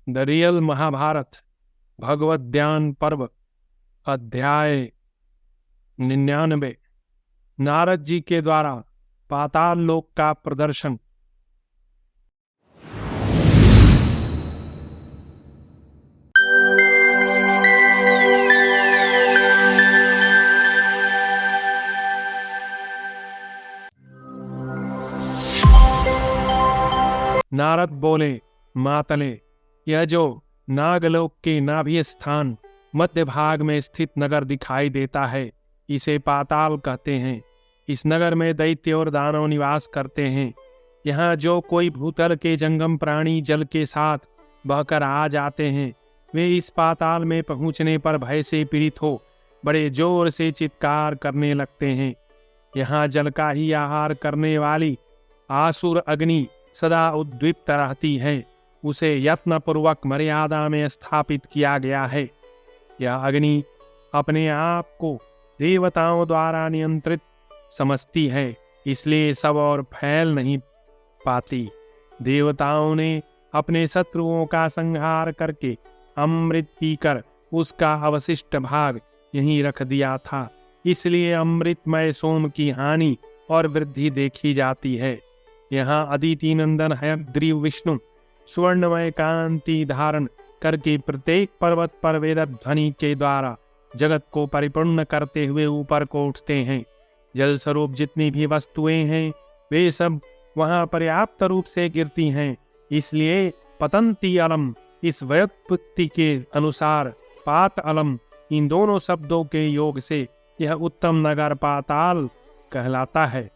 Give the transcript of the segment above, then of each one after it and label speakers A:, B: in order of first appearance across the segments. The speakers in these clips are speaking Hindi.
A: द रियल महाभारत भगवत ज्ञान पर्व अध्याय 99। नारद जी के द्वारा पाताल लोक का प्रदर्शन। नारद बोले, मातले, यह जो नागलोक के नाभि स्थान मध्य भाग में स्थित नगर दिखाई देता है, इसे पाताल कहते हैं। इस नगर में दैत्य और दानव निवास करते हैं। यहाँ जो कोई भूतल के जंगम प्राणी जल के साथ बहकर आ जाते हैं, वे इस पाताल में पहुँचने पर भय से पीड़ित हो बड़े जोर से चित्कार करने लगते हैं। यहाँ जल का ही आहार करने वाली आसुर अग्नि सदा उद्दीप्त रहती है। उसे यत्नपूर्वक मर्यादा में स्थापित किया गया है। यह अग्नि अपने आप को देवताओं द्वारा नियंत्रित समझती है, इसलिए सब और फैल नहीं पाती। देवताओं ने अपने शत्रुओं का संहार करके अमृत पीकर उसका अवशिष्ट भाग यहीं रख दिया था, इसलिए अमृतमय सोम की हानि और वृद्धि देखी जाती है। यहाँ अदिति नंदन हयग्रीव विष्णु स्वर्णमय कांति धारण करके प्रत्येक पर्वत पर वेद ध्वनि के द्वारा जगत को परिपूर्ण करते हुए ऊपर को उठते हैं। जल स्वरूप जितनी भी वस्तुएं हैं, वे सब वहां पर्याप्त रूप से गिरती हैं, इसलिए पतंती अलम इस व्युत्पत्ति के अनुसार पात अलम इन दोनों शब्दों के योग से यह उत्तम नगर पाताल कहलाता है।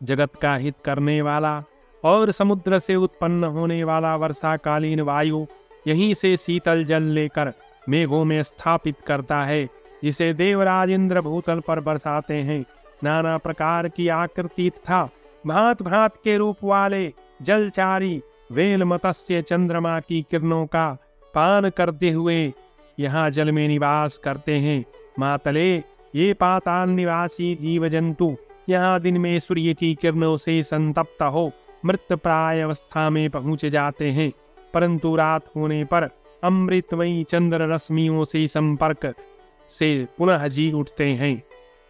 A: जगत का हित करने वाला और समुद्र से उत्पन्न होने वाला वर्षाकालीन वायु यहीं से शीतल जल लेकर मेघों में स्थापित करता है, जिसे देवराज इंद्र भूतल पर बरसाते हैं। नाना प्रकार की आकृति तथा भांत भांत के रूप वाले जलचारी वेल मत्स्य चंद्रमा की किरणों का पान करते हुए यहाँ जल में निवास करते हैं। मातले, ये पाताल निवासी जीव जंतु यहाँ दिन में सूर्य की किरणों से संतप्त हो मृत प्राय अवस्था में पहुंच जाते हैं, परंतु रात होने पर अमृतमयी चंद्र रश्मियों से संपर्क से पुनः जी उठते हैं।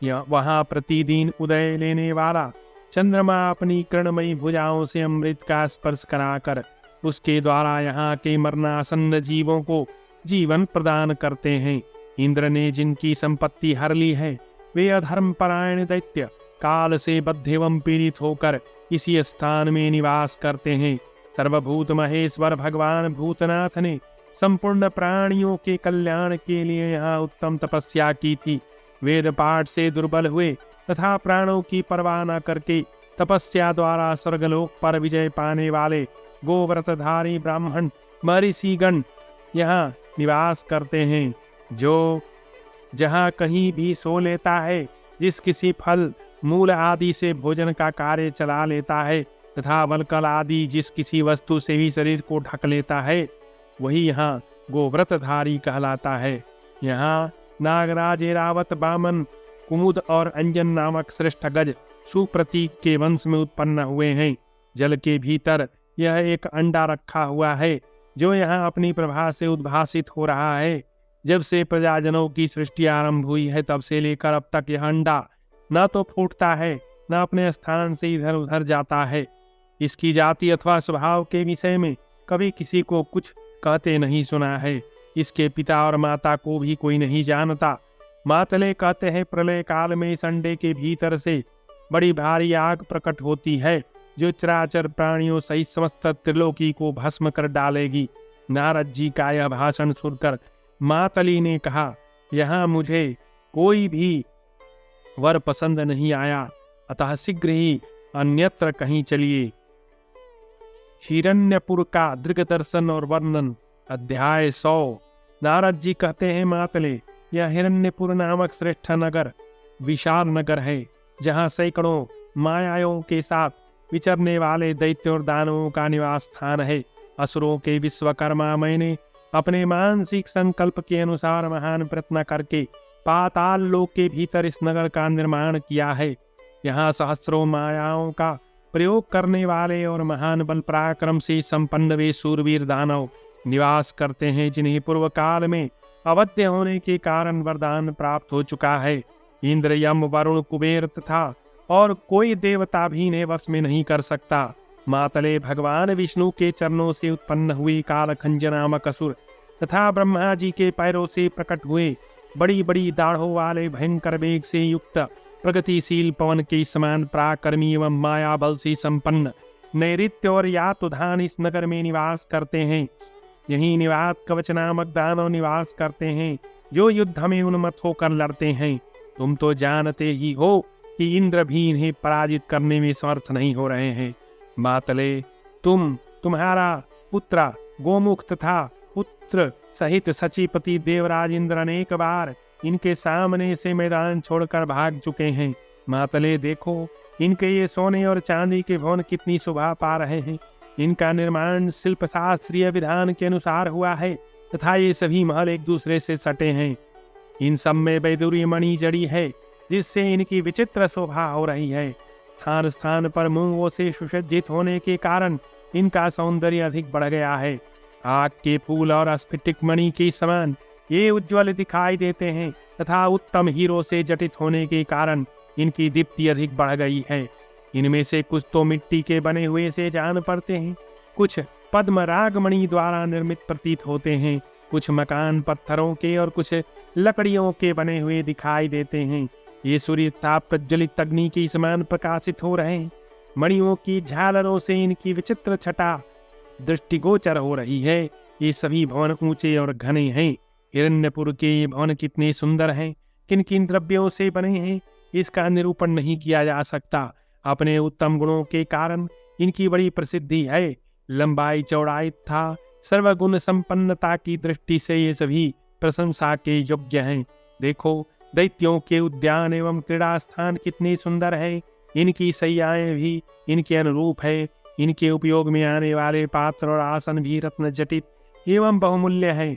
A: यह वहां प्रतिदिन उदय लेने वाला चंद्रमा अपनी किरणमयी भुजाओं से अमृत का स्पर्श कराकर उसके द्वारा यहाँ के मरणासन्न जीवों को जीवन प्रदान करते हैं। इंद्र ने जिनकी संपत्ति हर ली है, वे अधर्म परायण दैत्य काल से बद्ध एवं पीड़ित होकर इसी स्थान में निवास करते हैं। सर्वभूत महेश्वर भगवान भूतनाथ ने संपूर्ण प्राणियों के कल्याण के लिए यहाँ उत्तम तपस्या की थी। वेद पाठ से दुर्बल हुए तथा प्राणों की परवाह न करके तपस्या द्वारा स्वर्गलोक पर विजय पाने वाले गोव्रतधारी ब्राह्मण महर्षिगण यहाँ निवास करते हैं। जो जहाँ कहीं भी सो लेता है, जिस किसी फल मूल आदि से भोजन का कार्य चला लेता है तथा वलकल आदि जिस किसी वस्तु से भी शरीर को ढक लेता है, वही यहाँ गोव्रतधारी कहलाता है। यहाँ नागराज एरावत बामन कुमुद और अंजन नामक श्रेष्ठ गज सुप्रतीक के वंश में उत्पन्न हुए हैं। जल के भीतर यह एक अंडा रखा हुआ है, जो यहाँ अपनी प्रभा से उद्भासित हो रहा है। जब से प्रजाजनों की सृष्टि आरंभ हुई है, तब से लेकर अब तक यह अंडा न तो फूटता है, न अपने स्थान से इधर उधर जाता है। इसकी जाति अथवा स्वभाव के विषय में कभी किसी को कुछ कहते नहीं सुना है। इसके पिता और माता को भी कोई नहीं जानता। मातले कहते हैं, प्रलय काल में इस अंडे के भीतर से बड़ी भारी आग प्रकट होती है, जो चराचर प्राणियों सहित समस्त त्रिलोकी को भस्म कर डालेगी। नारद जी का यह भाषण सुनकर मातली ने कहा, यहाँ मुझे कोई भी वर पसंद नहीं आया, अतः शीघ्र ही अन्यत्र कहीं चलिए। हिरण्यपुर का दृग्दर्शन और वर्णन अध्याय 100। नारद जी कहते हैं, मातले, यह हिरण्यपुर नामक श्रेष्ठ नगर विशाल नगर है, जहाँ सैकड़ों मायाओं के साथ विचरने वाले दैत्य और दानवों का निवास स्थान है। असुरों के विश्वकर्मा मैंने अपने मानसिक संकल्प के अनुसार महान प्रयत्न करके पाताल लोक के भीतर इस नगर का निर्माण किया है। यहाँ सहस्रों मायाओं का प्रयोग करने वाले और महान बल पराक्रम से संपन्न वे सूरवीर दानव निवास करते हैं, जिन्हें पूर्व काल में अवध्य होने के कारण वरदान प्राप्त हो चुका है। इंद्र, यम, वरुण, कुबेर तथा और कोई देवता भी इन्हें वश में नहीं कर सकता। मातले, भगवान विष्णु के चरणों से उत्पन्न हुए कालखंज नामक असुर तथा ब्रह्मा जी के पैरों से प्रकट हुए बड़ी बड़ी दाढ़ों वाले भयंकर वेग से युक्त प्रगतिशील पवन के समान पराक्रमी एवं माया बल से संपन्न नैऋत्य और यातुधान इस नगर में निवास करते हैं। यहीं निवात कवच नामक दानव निवास करते हैं, जो युद्ध में उन्मत्त होकर लड़ते हैं। तुम तो जानते ही हो कि इंद्र भी इन्हें पराजित करने में समर्थ नहीं हो रहे हैं। मातले, तुम्हारा पुत्र गोमुख तथा पुत्र सहित सचिपति देवराज इंद्र अनेक बार इनके सामने से मैदान छोड़कर भाग चुके हैं। मातले, देखो इनके ये सोने और चांदी के भवन कितनी शोभा पा रहे हैं। इनका निर्माण शिल्प शास्त्रीय विधान के अनुसार हुआ है तथा ये सभी महल एक दूसरे से सटे हैं। इन सब में वैदुर्य मणि जड़ी है, जिससे इनकी विचित्र शोभा हो रही है। स्थान स्थान पर मूंगों से सुसज्जित होने के कारण इनका सौंदर्य अधिक बढ़ गया है। आग के फूल और स्फटिक मणि के समान ये उज्ज्वल दिखाई देते हैं तथा उत्तम हीरो से जटित होने के कारण इनकी दीप्ति अधिक बढ़ गई है। इनमें से कुछ तो मिट्टी के बने हुए से जान पड़ते हैं, कुछ पद्म रागमणि द्वारा निर्मित प्रतीत होते हैं, कुछ मकान पत्थरों के और कुछ लकड़ियों के बने हुए दिखाई देते हैं। ये सूर्य ताप प्रज्वलित अग्नि के समान प्रकाशित हो रहे हैं। मणियों की झालरों से इनकी विचित्र छटा दृष्टिगोचर हो रही है। ये सभी भवन ऊंचे और घने हैं। हिरण्यपुर के ये भवन कितने सुंदर हैं, किन किन द्रव्यों से बने हैं, इसका निरूपण नहीं किया जा सकता। अपने उत्तम गुणों के कारण इनकी बड़ी प्रसिद्धि है। लंबाई, चौड़ाई था सर्वगुण संपन्नता की दृष्टि से ये सभी प्रशंसा के योग्य हैं। देखो, दैत्यों के उद्यान एवं क्रीड़ा स्थान कितने सुंदर है। इनकी सैयाएं भी इनके अनुरूप है। इनके उपयोग में आने वाले पात्र और आसन भी रत्न जटित एवं बहुमूल्य है।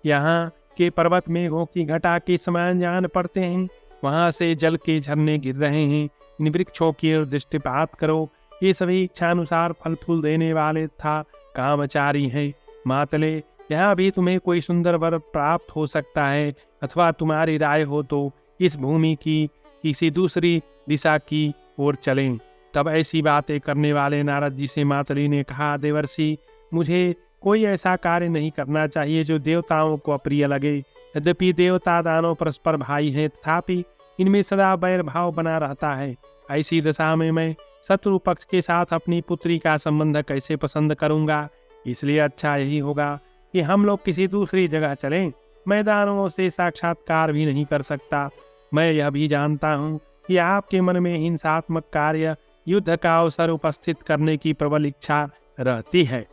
A: यहाँ के पर्वत मेघों की घटा के समान जान पड़ते हैं। वहां से जल के झरने गिर रहे हैं। इन वृक्षों की ओर दृष्टिपात करो, ये सभी इच्छानुसार फल फूल देने वाले था कामचारी हैं। मातले, यहाँ भी तुम्हें कोई सुंदर वर प्राप्त हो सकता है, अथवा तुम्हारी राय हो तो इस भूमि की किसी दूसरी दिशा की ओर चलें। तब ऐसी बातें करने वाले नारद जी से मातली ने कहा, देवर्षि, मुझे कोई ऐसा कार्य नहीं करना चाहिए जो देवताओं को अप्रिय लगे। यद्यपि देवता दानव परस्पर भाई हैं, तथापि इनमें सदा बैर भाव बना रहता है। ऐसी दशा में मैं शत्रु पक्ष के साथ अपनी पुत्री का संबंध कैसे पसंद करूंगा। इसलिए अच्छा यही होगा कि हम लोग किसी दूसरी जगह चलें। मैं दानवों से साक्षात्कार भी नहीं कर सकता। मैं यह भी जानता हूँ कि आपके मन में हिंसात्मक कार्य, युद्ध का अवसर उपस्थित करने की प्रबल इच्छा रहती है।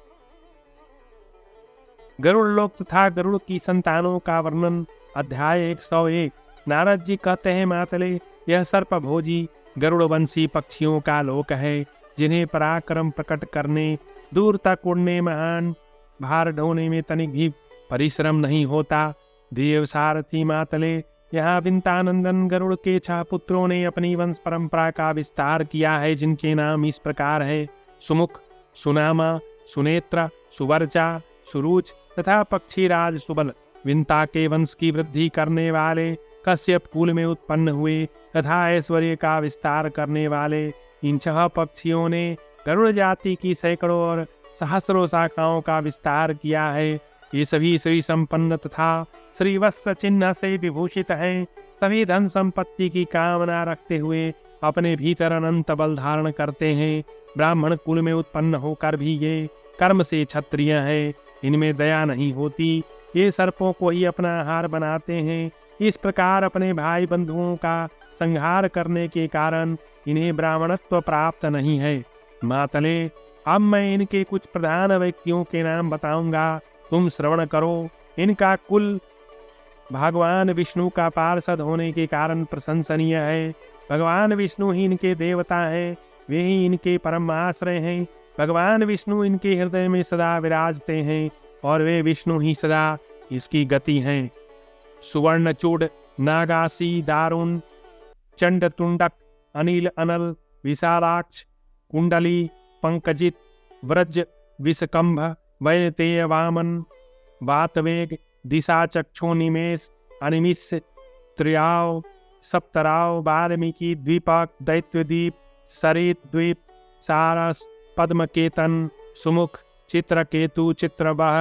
A: गरुड़ लोक तथा गरुड़ की संतानों का वर्णन, अध्याय 101। नारद जी कहते हैं, मातले, यह सर्पभोजी गरुड़वंशी पक्षियों का लोक है, जिन्हें पराक्रम प्रकट करने, दूर तक उड़ने, महान भार ढोने में तनिक भी परिश्रम नहीं होता। देव सारथी मातले, यहाँ विंतानंदन गरुड़ के 6 पुत्रों ने अपनी वंश परंपरा का विस्तार किया है, जिनके नाम इस प्रकार है: सुमुख, सुनामा, सुनेत्र, सुवर्चा, सुरुच तथा पक्षीराज सुबल। विंता के वंश की वृद्धि करने वाले, कश्यप कुल में उत्पन्न हुए तथा ऐश्वर्य का विस्तार करने वाले इन 6 पक्षियों ने गरुड़ जाति की सैकड़ों और सहस्रों शाखाओं का विस्तार किया है। ये सभी श्री संपन्न तथा श्रीवत्स चिन्ह से विभूषित हैं। सभी धन संपत्ति की कामना रखते हुए अपने भीतर अनंत बल धारण करते हैं। ब्राह्मण कुल में उत्पन्न होकर भी ये कर्म से क्षत्रिय है। इनमें दया नहीं होती। ये सर्पों को ही अपना आहार बनाते हैं। इस प्रकार अपने भाई बंधुओं का संहार करने के कारण इन्हें ब्राह्मणत्व प्राप्त नहीं है। मातले, अब मैं इनके कुछ प्रधान व्यक्तियों के नाम बताऊंगा, तुम श्रवण करो। इनका कुल भगवान विष्णु का पार्षद होने के कारण प्रशंसनीय है। भगवान विष्णु ही इनके देवता हैं, वे ही इनके परम आश्रय हैं। भगवान विष्णु इनके हृदय में सदा विराजते हैं और वे विष्णु ही सदा इसकी गति हैं। सुवर्णचूड़, नागासी, दारुण, चंडतुंडक, अनिल, अनल, विशालाक्ष, कुंडली, पंकजित, व्रज, विषकंभ, वैनतेय वामन वातवेग दिशा चक्षु निमेश अनिमिष त्रियाव सप्तराव वाल्मीकि द्वीपक दैत्यद्वीप सरित द्वीप सारस पद्मकेतन सुमुख चित्रकेतु चित्रवह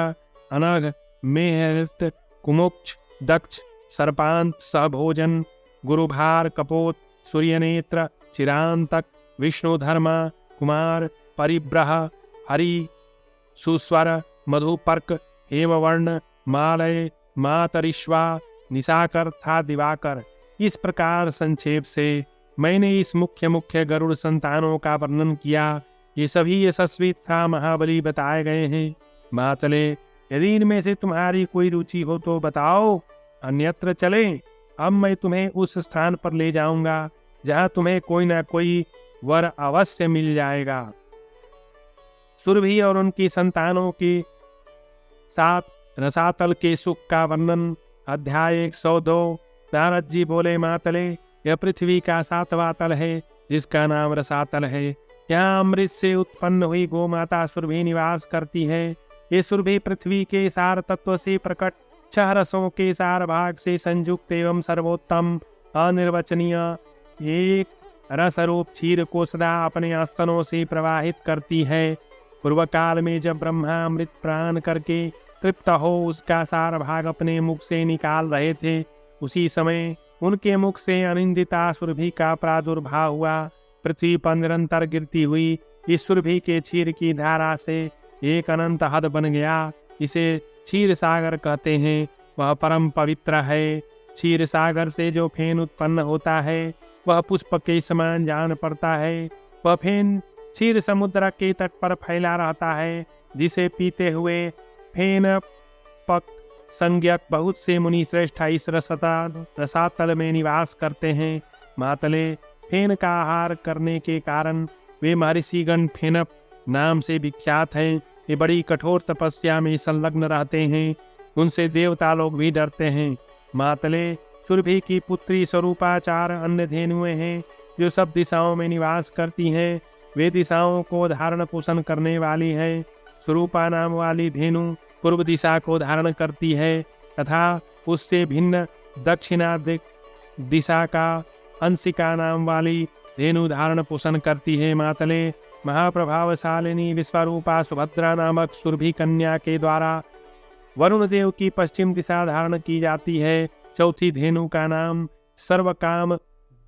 A: अनघ मेहृत कुमुक्ष दक्ष सर्पांत सहभोजन गुरुभार कपोत सूर्यनेत्र चिरांतक विष्णुधर्मा कुमार परिब्रह हरि सुस्वर मधुपर्क हेमवर्ण मालय मातरिश्वा निशाकर था दिवाकर। इस प्रकार संक्षेप से मैंने इस मुख्य गरुड़ संतानों का वर्णन किया। ये सभी यशस्वी तथा महाबली बताए गए हैं। मातले, यदि इनमें से तुम्हारी कोई रुचि हो तो बताओ, अन्यत्र चले। अब मैं तुम्हें उस स्थान पर ले जाऊंगा जहां तुम्हें कोई ना कोई वर अवश्य मिल जाएगा। सुरभि और उनकी संतानों के साथ रसातल के सुख का वर्णन। अध्याय 102। नारद जी बोले, मातले, यह पृथ्वी का 7वां तल है जिसका नाम रसातल है। यहाँ अमृत से उत्पन्न हुई गोमाता सुरभि निवास करती है। ये सुरभि पृथ्वी के सार तत्व से प्रकट 6 रसों के सार भाग से संयुक्त एवं सर्वोत्तम अनिर्वचनीय एक रस रूप क्षीर को सदा अपने आस्तनों से प्रवाहित करती है। पूर्व काल में जब ब्रह्मा अमृत प्राण करके तृप्त हो उसका सार भाग अपने मुख से निकाल रहे थे, उसी समय उनके मुख से अनिंदिता सुरभि का प्रादुर्भाव हुआ। पृथ्वी पर निरंतर गिरती हुई इस सुरभि के क्षीर की धारा से एक अनंत हद बन गया। इसे क्षीर सागर कहते हैं। वह परम पवित्र है। क्षीर सागर से जो फेन उत्पन्न होता है वह पुष्प के समान जान पड़ता है। वह फेन क्षीर समुद्र के तट पर फैला रहता है, जिसे पीते हुए फेन पक संज्ञक बहुत से मुनि श्रेष्ठ इस रसातल में निवास करते हैं। मातले, फेन का आहार करने के कारण वे महर्षिगण फेनप नाम से विख्यात हैं। ये बड़ी कठोर तपस्या में संलग्न रहते हैं। उनसे देवता लोग भी डरते हैं। मातले, सुरभि की पुत्री स्वरूपाचार अन्य धेनुएं हैं जो सब दिशाओं में निवास करती हैं। वे दिशाओं को धारण पोषण करने वाली है। स्वरूपा नाम वाली धेनु पूर्व दिशा को धारण करती है तथा उससे भिन्न दक्षिणा दिशा का अंशिका नाम वाली धेनु धारण पोषण करती है। मातले, महाप्रभावशालिनी विश्वरूपा सुभद्रा नामक सुरभि कन्या के द्वारा वरुण देव की पश्चिम दिशा धारण की जाती है। चौथी धेनु का नाम सर्वकाम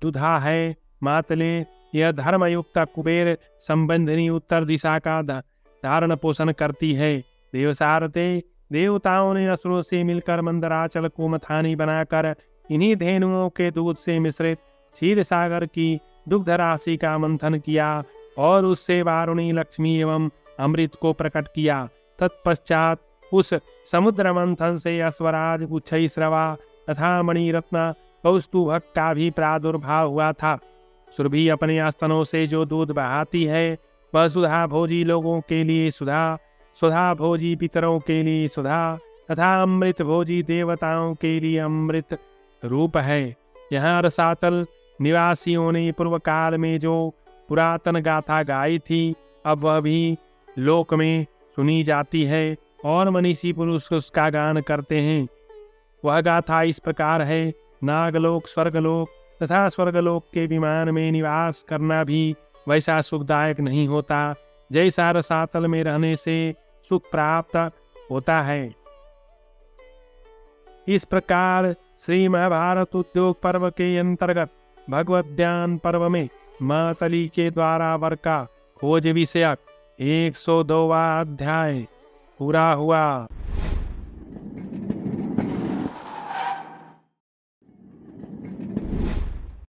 A: दुधा है। मातले, यह धर्मयुक्त कुबेर संबंधिनी उत्तर दिशा का धारण पोषण करती है। देवसारते, देवताओं ने असुरों से मिलकर मंदराचल को मथानी बनाकर इन्हीं धेनुओं के दूध से मिश्रित क्षीर सागर की दुग्ध राशि का मंथन किया और उससे वारुणी लक्ष्मी एवं अमृत को प्रकट किया। तत्पश्चात उस समुद्र मंथन से अश्वराज उच्छैश्रवा तथा मणिरत्न कौस्तुभक का भी प्रादुर्भाव हुआ था। सुरभि अपने आस्तनों से जो दूध बहाती है वह सुधा भोजी लोगों के लिए सुधा, सुधा भोजी पितरों के लिए सुधा तथा अमृत भोजी देवताओं के लिए अमृत रूप है। यहाँ रसातल निवासियों ने पूर्व काल में जो पुरातन गाथा गाई थी अब वह भी लोक में सुनी जाती है और मनीषी पुरुष उसका गान करते हैं। वह गाथा इस प्रकार है। नागलोक स्वर्गलोक तथा स्वर्गलोक के विमान में निवास करना भी वैसा सुखदायक नहीं होता जैसा रसातल में रहने से सुख प्राप्त होता है। इस प्रकार श्री महाभारत उद्योग पर्व के अंतर्गत भगवत ज्ञान पर्व में मातली के द्वारा वर का खोज विषयक 102वां अध्याय पूरा हुआ।